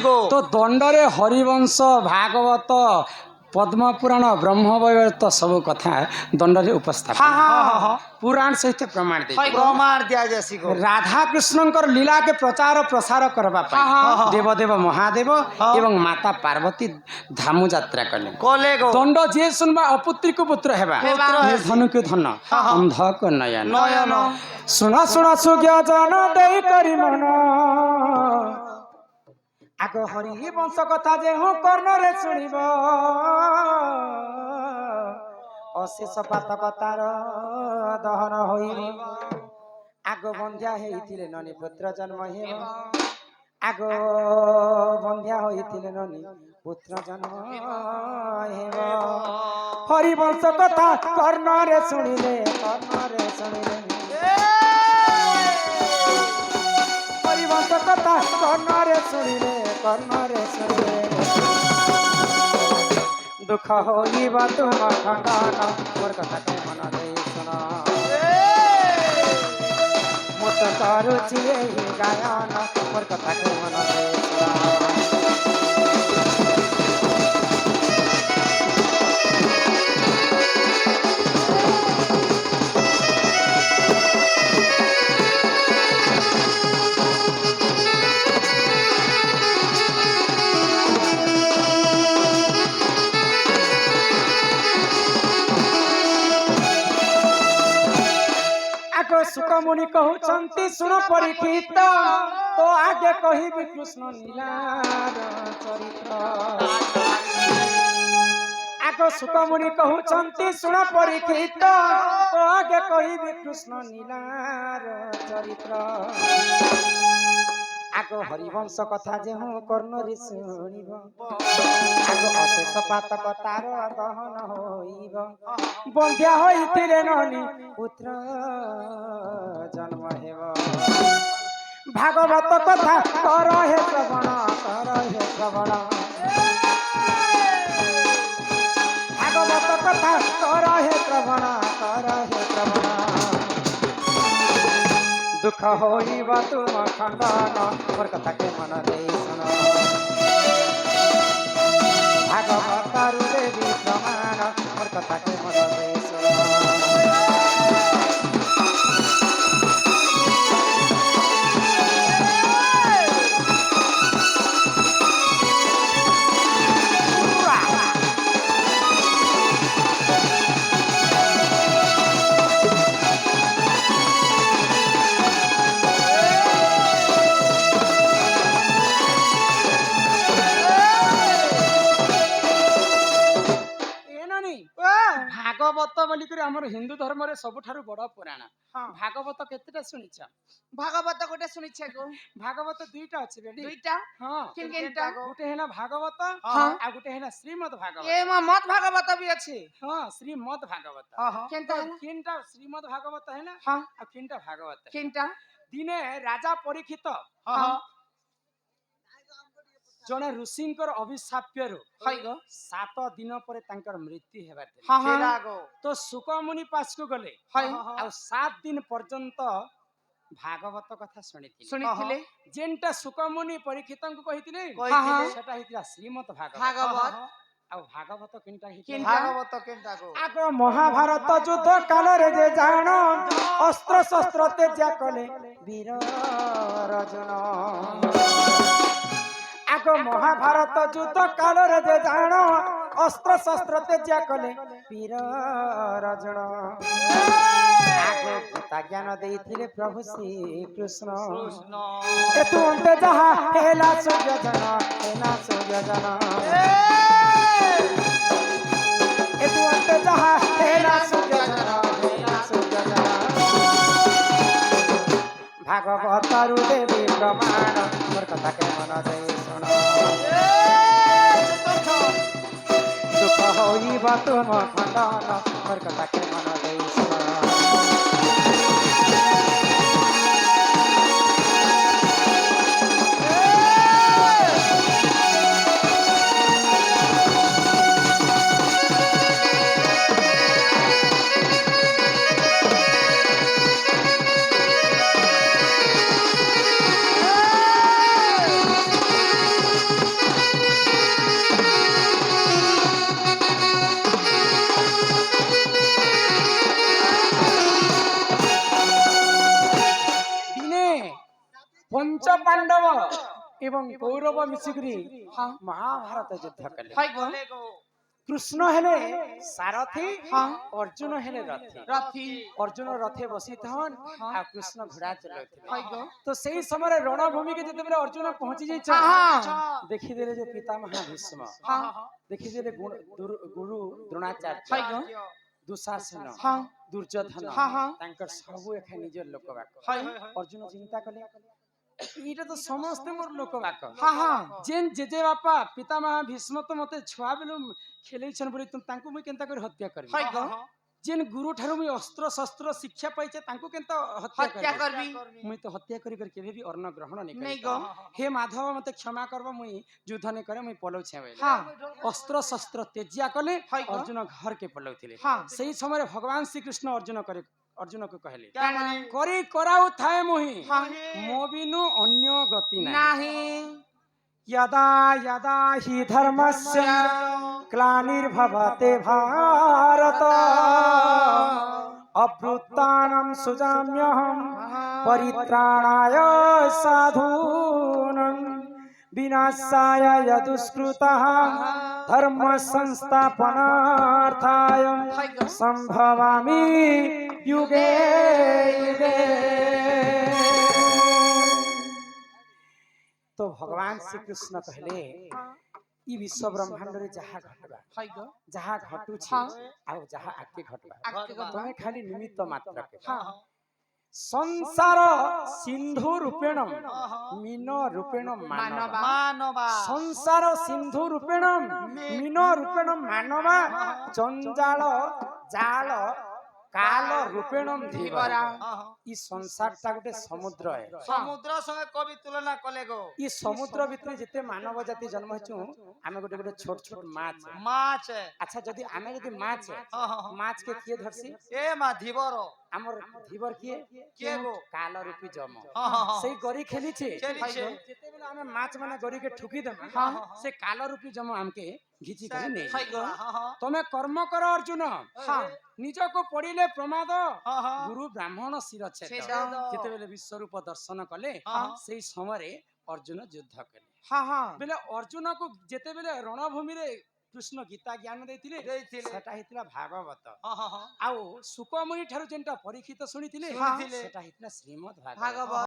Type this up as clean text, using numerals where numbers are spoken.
গো তো দণ্ডরে হরিবংশ ভাগবত পদ্মপুরাণ ব্রহ্মবৈবর্ত সবু কথা দণ্ডরে উপস্থাপন পুরাণ সহিত প্রমাণ দেই প্রমাণ দিয়া যাসি গো রাধা কৃষ্ণଙ୍କର লীলাকে প্রচার প্রসার করবা ପାଇଁ দেবদেব মহাদেব এবং মাতা পার্বতী ধাମୁ ଯାତ୍ରା କଲେ কলে গো ଦଣ୍ଡ ଯିଏ ଶୁଣିବା ଅପୁତ୍ରୀକୁ ପୁତ୍ର ହେବା ଧନକୁ ଧନ ଅନ୍ଧକୁ ନୟନ নয়ন ଶୁଣ ଶୁଣ ସୁଜ୍ଞ ଜନ ଦେଇ କରି ମନ ଆଗ ହରି ବଂଶ କଥା ଯେ ମୁଁ କର୍ଣ୍ଣରେ ଶୁଣିବ ଅଶେଷ ପାତକ ତାର ଦହନ ହୋଇବ ଆଗ ବନ୍ଧ୍ୟା ହେଇଥିଲେ ନନି ପୁତ୍ର ଜନ୍ମ ହେବ ଆଗ ବନ୍ଧ୍ୟା ହୋଇଥିଲେ ନନି ପୁତ୍ର ଜନ୍ମ ହେବ ହରିବଂଶ କଥା କର୍ଣ୍ଣରେ ଶୁଣିଲେ ହରିବଂଶ କଥା କର୍ଣ୍ଣରେ ଶୁଣିଲେ ଦୁଃଖ ହୋଇବ ତୁମ ଖଣ୍ଡନ ମୋର କଥା ତୁ ମନ ଦେଇ ଶୁଣ ମୁଁ ତ କରୁଛି ଏହି ଗାୟନ ମୋର କଥା ତୁ ମନ ଦେଇ ଶୁଣ सुखमुनि कहउचंती सुन परीक्षित तो आगे कहिबि कृष्ण लीलार चरित्र आको सुखमुनि कहउचंती सुन परीक्षित तो आगे कहिबि कृष्ण लीलार चरित्र आको हरिवंश कथा जे हूँ कर्णरे शुणिब आको अशेष पातक तार दहन होइब बंध्या होइथिले ननी पुत्र जन्म हेब भागवत कथा कर हे श्रवण भागवत कथा कर हे श्रवण दुख होइब तुम खंडन मोर कथा के मन देई सुन भागवत देवी प्रमाण मोर कथा के मन देई सुन भागवत बोली करी हमर हिंदू धर्म रे सबठारु बड़ पुराण भागवत केतेटा सुनिछ भागवत गोटे सुनिछ गो भागवत दुईटा अछि बेटी दुईटा हां किनकेनटा गोटे हेना भागवत आ गोटे हेना श्रीमद् भागवत ए मत भागवत भी अछि हां श्रीमद् भागवत केनटा किनटा श्रीमद् भागवत हेना हां आ किनटा भागवत केनटा दिने राजा परीक्षित जने ऋषिंकर अभिशाप्यरु 7 दिन पर तांकर मृत्यु हेबार तो सुकमुनि पास को गले आ 7 दिन पर्यंत भागवत कथा सुनिथिले जेनटा सुकमुनि परीक्षित को कहिथिले सेटा हितला श्रीमद् भागवत आ भागवत किनटा को आगो महाभारत युद्ध काल रे जे जान अस्त्र शस्त्र त्याग कले वीर अर्जुन आगो महाभारत युद्ध काल रे जे जान अस्त्र शस्त्र त्याग कले वीर अर्जुन आगो गीता ज्ञान देइथिले प्रभु श्री कृष्ण एतु अंते जहा हेला सूर्य जन एतु अंते जहा हेला सूर्य जन भागवत रु देवी प्रमाण मोर कथा के मन देई सुन दुख होइब तुम खंडन मोर कथा के मन देई सुन ଏବଂ କୌରବ ମିଶିକରି ମହାଭାରତ ଯୁଦ୍ଧ କଲେ। ହାଇ ଗୋ କୃଷ୍ଣ ହେଲେ ସାରଥୀ, ଅର୍ଜୁନ ହେଲେ ରଥୀ। ରଥି ଅର୍ଜୁନ ରଥେ ବସିଥାନ୍ ଆଉ କୃଷ୍ଣ ଘୋଡ଼ା ଚଲାଉଥିଲେ। ହାଇ ଗୋ ତ ସେଇ ସମୟରେ ରଣଭୂମିକେ ଯେତେବେଳେ ଅର୍ଜୁନ ପହଞ୍ଚି ଯାଇଛ, ଦେଖିଦେଲେ ଯେ ପିତାମହା ଭୀଷ୍ମ, ଦେଖିଦେଲେ ଗୁରୁ ଦ୍ରୋଣାଚାର୍ଯ୍ୟ, ହାଇ ଗୋ ଦୁଶାସନ, ଦୁର୍ଯ୍ୟୋଧନ, ତାଙ୍କର ସବୁ ଏକା ନିଜର ଲୋକ ବାକ। ଅର୍ଜୁନ ଚିନ୍ତା କଲେ ଏଇଟା ତ ସମସ୍ତେ ମୋର ଲୋକ ବାକ। ଯେନ୍ ଜେଜେ ବାପା ପିତାମହା ଭୀଷ୍ମ ତ ମତେ ଛୁଆ ବେଳୁ ଖେଲେଇଛନ୍ ବୋଲି ତାଙ୍କୁ ମୁଇଁ କେନ୍ତା କରି ହତ୍ୟା କରିବି। ଯେନ୍ ଗୁରୁ ଠାରୁ ମୁଇଁ ଅସ୍ତ୍ର ଶସ୍ତ୍ର ଶିକ୍ଷା ପାଇଛେ ତାଙ୍କୁ କେନ୍ତା ହତ୍ୟା କରିବି। ମୁଇଁ ତ ହତ୍ୟା କରି କେବେ ବି ଅନ୍ନ ଗ୍ରହଣ ନେଇ ଗো हे माधव मते क्षमा करबो, मुई युद्ध नहीं करे, मुई पलौछे बेले अस्त्र शस्त्र तेजिया कले अर्जुन घर के पलौथिले। सही समय भगवान श्री कृष्ण अर्जुन को कहले करी कराउ थाए मोहि मो बिनु अन्य गति नाही। यदा यदा हि धर्मस्य ग्लानिर्भवते भारत अभ्युत्थानं सुजाम्यहं परित्राणाय साधूनां विनाशाय यदुष्कृतः धर्म संस्थापनार्थाय संभवामि युगे युगे। तो भगवान श्री कृष्ण कहले ई विश्व ब्रह्मांड रे जहा घटबा जहा घटू छी आ जहा आके घटबा तमे खाली निमित्त मात्र के। संसार सिंधु रूपेण मीन रूपेण मानवा। संसार सिंधु रूपेण मीन रूपेण मानवा जंजाल जाल काल रूपेण धीवरा। ई संसार ता गोटे समुद्र है। समुद्र संगे कवि तुलना कले गो। ई समुद्र भितर जिते मानव जाति जन्म हेचु आमे गोटे गोटे छोट छोट माछ। अच्छा जदी आमे जदी माछ के किए धरसी ए मा धीवर हमर धीवर किए गो काल रूपी जम सेई गरी खेली छे जेते बेला आमे माछ माने गरी के ठुकी देमा से काल रूपी जम हमके घिची करे नै। तमे कर्म कर अर्जुन निज को पड़िले प्रमाद गुरु ब्राह्मण शिर छेद। जेते बेले विश्वरूप दर्शन कले सेई समय अर्जुन युद्ध कले। बेले अर्जुन को जेते बेले रणभूमि रे कृष्ण गीता ज्ञान देथिले सेटा हितला भागवत आउ सुकमुनि ठारू जेंटा परीक्षित सुनिथिले सेटा हितला श्रीमद् भागवत।